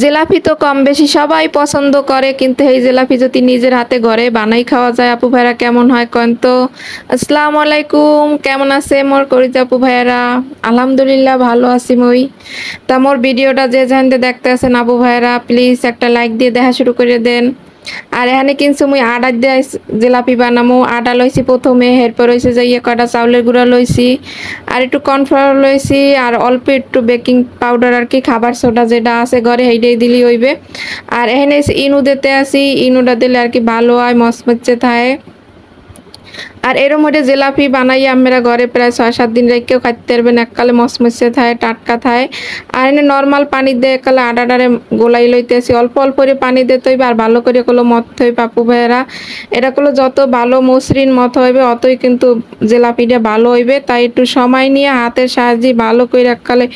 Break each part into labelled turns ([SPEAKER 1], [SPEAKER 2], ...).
[SPEAKER 1] জিলাপি তো কম বেশি সবাই পছন্দ করে, কিন্তু এই জিলাপি যদি নিজের হাতে ঘরে বানাই খাওয়া যায় আপু ভাইরা কেমন হয় কন তো। আসসালামু আলাইকুম, কেমন আছে মোর করিতে আপু ভাইয়ারা? আলহামদুলিল্লাহ ভালো আছি মই। তা মোর ভিডিওটা যে জানতে দেখতে আছেন আপু ভাইয়ারা, প্লিজ একটা লাইক দিয়ে দেখা শুরু করে দেন। আর এখানে কিন্তু মুই আটা দিয়ে জিলাপি বানামো। আটা লইছি প্রথমে, এরপর হয়েছে যে কটা চাউলের গুঁড়া লইছি, আর একটু কর্নফ্লাওয়ার লইছি, আর অল্প একটু বেকিং পাউডার আর কি, খাবার সোডা যেটা আছে ঘরে সেইটাই দিলি হইবে। আর এখানে ইনু দিতে আসি, ইনুটা দিলে আর কি ভালো হয়, মচমচে থাকে। আর এর মধ্যে জিলাপি বানাই আমরা ঘরে প্রায় 6-7 দিন রেখেও খাইতে পারবেন, এককালে মচমচে থাকে, টাটকা থাকে। আর এনে নর্মাল পানি দিয়ে এককালে আটাটারে গোলাই লইতেছি, অল্প অল্প করে পানি দিতে হইবে, আর ভালো করে কলো মত হইবে আপু ভাইয়েরা। এটা কলো যত ভালো মসৃণ মত হইবে অতই কিন্তু জিলাপিটা ভালো হইবে। তাই একটু সময় নিয়ে হাতের সাহায্যে ভালো করে এককালে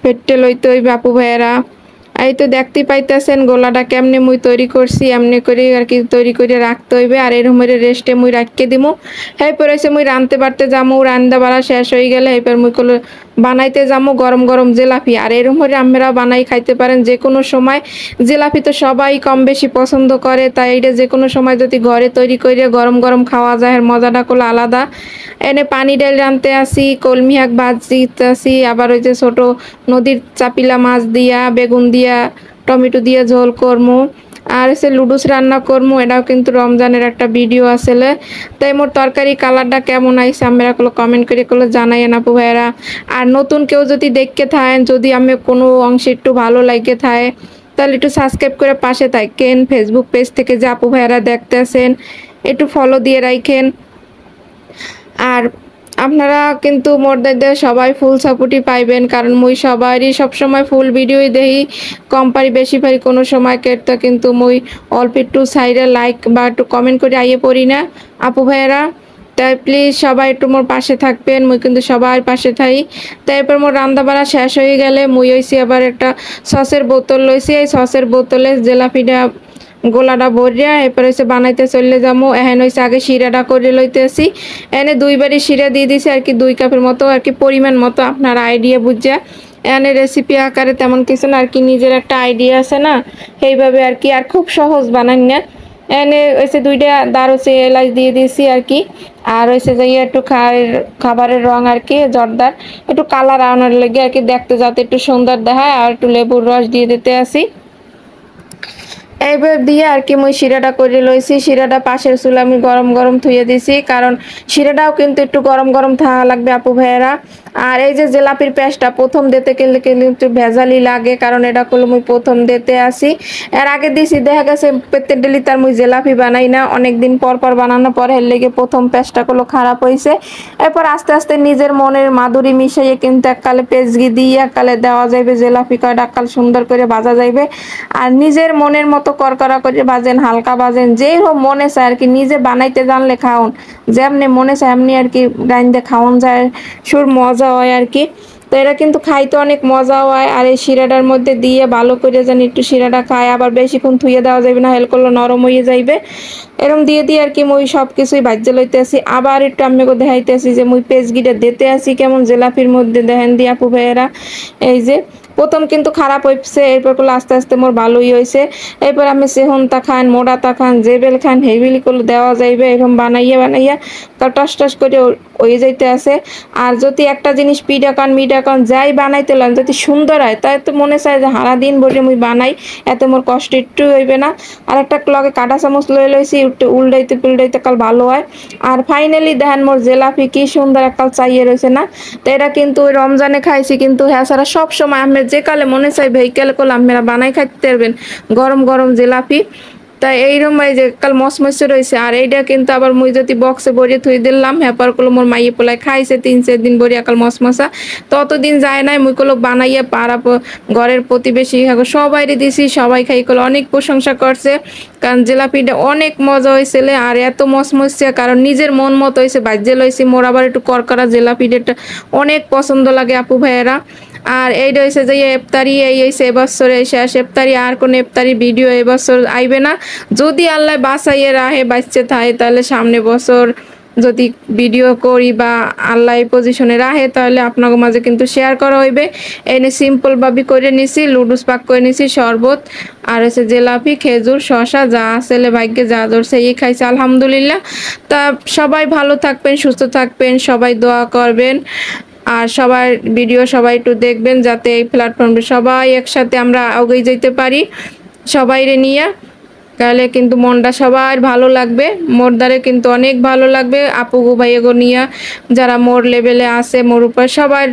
[SPEAKER 1] ফেটে লইতে হইবে আপু ভাইয়েরা। এই তো দেখতে পাইতেছেন গোলাটা কেমনে মুই তৈরি করছি, এমনি করে আর কি তৈরি করে রাখতে হইবে। আর এরকম রেস্টে মুই রাখকে দিমু। এরপর এসে মুই রাঁধতে পারতে যামু, রান্না বাড়া শেষ হয়ে গেলে এরপর মুই কলো বানাইতে যামু গরম গরম জিলাপি। আর এরকম আমরা বানাই খাইতে পারেন যে কোনো সময়। জিলাপি তো সবাই কম বেশি পছন্দ করে, তাই এটা যে কোনো সময় যদি ঘরে তৈরি করে গরম গরম খাওয়া যায়, এর মজাটা করলে আলাদা। এনে পানি ডাল রাঁধতে আসি, কলমি শাক ভাজতে আসি, আবার ওই যে ছোট নদীর চাপিলা মাছ দিয়া, বেগুন দিয়া, টমেটো দিয়া ঝোল করমু। আর হচ্ছে লুডুস রান্না করমু, এটাও কিন্তু রমজানের একটা ভিডিও আসলে। তাই মোর তরকারি কালারটা কেমন আইছে আমরা কমেন্ট করে জানাইয়েন আপু ভাইয়েরা। আর নতুন কেউ যদি দেখতে থাকেন, যদি আমি কোনো অংশে একটু ভালো লাগে থাকে, তাহলে একটু সাবস্ক্রাইব করে পাশে থাকেন। ফেসবুক পেজ থেকে যে আপু ভাইয়েরা দেখতেছেন একটু ফলো দিয়ে রাখেন। আর আপনারা কিন্তু মোর দাইতে সবাই ফুল সাপোর্টই পাইবেন, কারণ মুই সবারই সবসময় ফুল ভিডিওই দেখি, কম পারি বেশি পারি কোনো সময় কেটে কিন্তু মুই অল্প একটু সাইডে লাইক বা একটু কমেন্ট করে আইয়ে পড়ি না আপু ভাইয়েরা। তাই প্লিজ সবাই একটু মোর পাশে থাকবেন, মুই কিন্তু সবার পাশে থাই। তারপর মোর রান্না বাড়া শেষ হয়ে গেলে মুই হইছি আবার একটা সসের বোতল লইছি, এই সসের বোতলে জিলাপিটা গোলাটা ভরিয়া এরপর হচ্ছে বানাইতে চলে যাবো। এখন হচ্ছে আগে শিরাটা করে লইতেছি, এনে 2 বাটি শিরা দিয়ে দিছি আর কি, 2 কাপের মতো আর কি, পরিমাণ মতো আপনার আইডিয়া বুঝা। এনে রেসিপি আকারে তেমন কিছু না আর কি, নিজের একটা আইডিয়া আছে না, সেইভাবে আর কি। আর খুব সহজ বানান না। এনে হচ্ছে 2টা দারুচি এলাচ দিয়ে দিয়েছি আর কি। আর হচ্ছে যে একটু খাবারের রং আর কি জর্দার, একটু কালার আনার লেগে আর কি, দেখতে যাতে একটু সুন্দর দেখায়। আর একটু লেবুর রস দিয়ে দিতে আসি। এইবার দিয়ে আর কি মুই শিরাটা করে লইছি, শিরাটা পাশের চুলে আমি গরম গরম থুয়ে দিছি, কারণ শিরাটাও কিন্তু একটু গরম গরম থাকা লাগবে আপু ভাইয়েরা। আর এই যে জিলাপির পেস্টটা প্রথম দিতে গেলে কিন্তু ভেজালি লাগে, কারণ এটা করলে মুই প্রথম দিতে আসি। এর আগে দিছি দেখা গেছে প্রত্যেক ডেলি তার মুই জিলাপি বানাই না, অনেকদিন পর পর বানানো পরে এর লেগে প্রথম পেস্টটা করলো খারাপ হয়েছে। এরপর আস্তে আস্তে নিজের মনের মাধুরী মিশিয়ে কিন্তু এককালে পেঁচগি দিয়ে এককালে দেওয়া যাবে জিলাপি, কয়টা এককাল সুন্দর করে ভাজা যাইবে। আর নিজের মনের মতো করকরা করে বাজেন, হালকা বাজেন, যেই হোক মনে চায় আর কি, নিজে বানাইতে জানলে খাওন যেমনি মনে চায় এমনি আর কি রাইন্দে খাওন যায়, সুর মজা হয় আর কি। তো এটা কিন্তু খাইতে অনেক মজা হয়। আর এই শিরাটার মধ্যে দিয়ে ভালো করে যেন একটু শিরাটা খায়, আবার বেশিক্ষণ থুয়ে দেওয়া যাবে না, হেল করলে নরম হয়ে যাইবে। এরম দিয়ে দিয়ে আর কি মুই সব কিছুই বাজ্যে লইতে আসি। আবার একটু আমি দেখাইতে আসি যে মুই পেঁচগিটা দিতে আসি কেমন জিলাপির মধ্যে, দেখেন দিয়ে আপু ভাইয়েরা। এই যে প্রথম কিন্তু খারাপ হয়েছে, এরপর করলে আস্তে আস্তে মোর ভালোই হয়েছে। এরপর আমি সেহনতা খান, মোড়াতা খান, জেবেল খান, হেবিলি করলে দেওয়া যাইবে এরকম বানাইয়া বানাইয়া টস টস করে হয়ে যাইতে আছে। আর যদি একটা জিনিস পিঠা কান মিঠা কান যাই বানাইতে লান যদি সুন্দর হয়, তাই তো মনে চায় যে সারা দিন বলে মুই বানাই, এতে মোর কষ্ট একটু হইবে না। আর একটা লগে কাঁটা চামচ লয়ে লইছি, একটু উল্টাইতে পুল্টাইতে কাল ভালো হয়। আর ফাইনালি দেখেন মোর জিলাপি কি সুন্দর এককাল চাইয়ে রয়েছে না। তো এটা কিন্তু ওই রমজানে খাইছি, কিন্তু হ্যাঁ সারা সব সময় আমি যে কালে মনে চাই ভেহিকেল করলে আপনারা বানাই খাইতে পারবেন গরম গরম জিলাপি। তাই এইরকম এই যে কাল মসমসে রয়েছে। আর এইটা কিন্তু আবার মুই যদি বক্সে ভরিয়ে থুই দিলাম, হ্যাপার গুলো মোর মাইয়ে পোলায় খাইছে 3-4 দিন ভরিয়া কাল মসমসা। ততদিন যায় নাই, মুই গুলো বানাইয়া পাড়া ঘরের প্রতিবেশী সবাইরে দিছি, সবাই খাই করলো অনেক প্রশংসা করছে, কারণ জিলাপিটা অনেক মজা হয়েছিল। আর এত মসমসে কারণ নিজের মন মতো হয়েছে, বাজ্যে লইছি। মোর আবার একটু করকরা জিলাপিটা অনেক পছন্দ লাগে আপু ভাইয়েরা। আর এইটা হয়েছে যে ইফতারি, এই হয়েছে এবছরে শেষ ইফতারি, আর কোনো ইফতারি ভিডিও এবছর আইবে না। যদি আল্লাহ বাঁচাইয়ে রাহে বাঁচতে থাকে, তাহলে সামনে বছর যদি ভিডিও করি বা আল্লাহ এই পজিশনে রাখে তাহলে আপনাদের মাঝে কিন্তু শেয়ার করা হইবে। এনে সিম্পল ভাবে করে নিছি, লুডুস পাক করে নিছি, শরবত আর হচ্ছে জিলাপি, খেজুর, শসা যা ছেলে ভাগ্যে যা ধরছে এই খাইছে আলহামদুলিল্লাহ। তা সবাই ভালো থাকবেন, সুস্থ থাকবেন, সবাই দোয়া করবেন আর সবার ভিডিও সবাই একটু দেখবেন যাতে এই প্ল্যাটফর্মে সবাই একসাথে আমরা এগিয়ে যেতে পারি সবাইরে নিয়ে। তাহলে কিন্তু মনটা সবার ভালো লাগবে, মোর দ্বারে কিন্তু অনেক ভালো লাগবে আপু ভাইগো নিয়ে যারা মোর লেভেলে আছে, মোর উপর সবার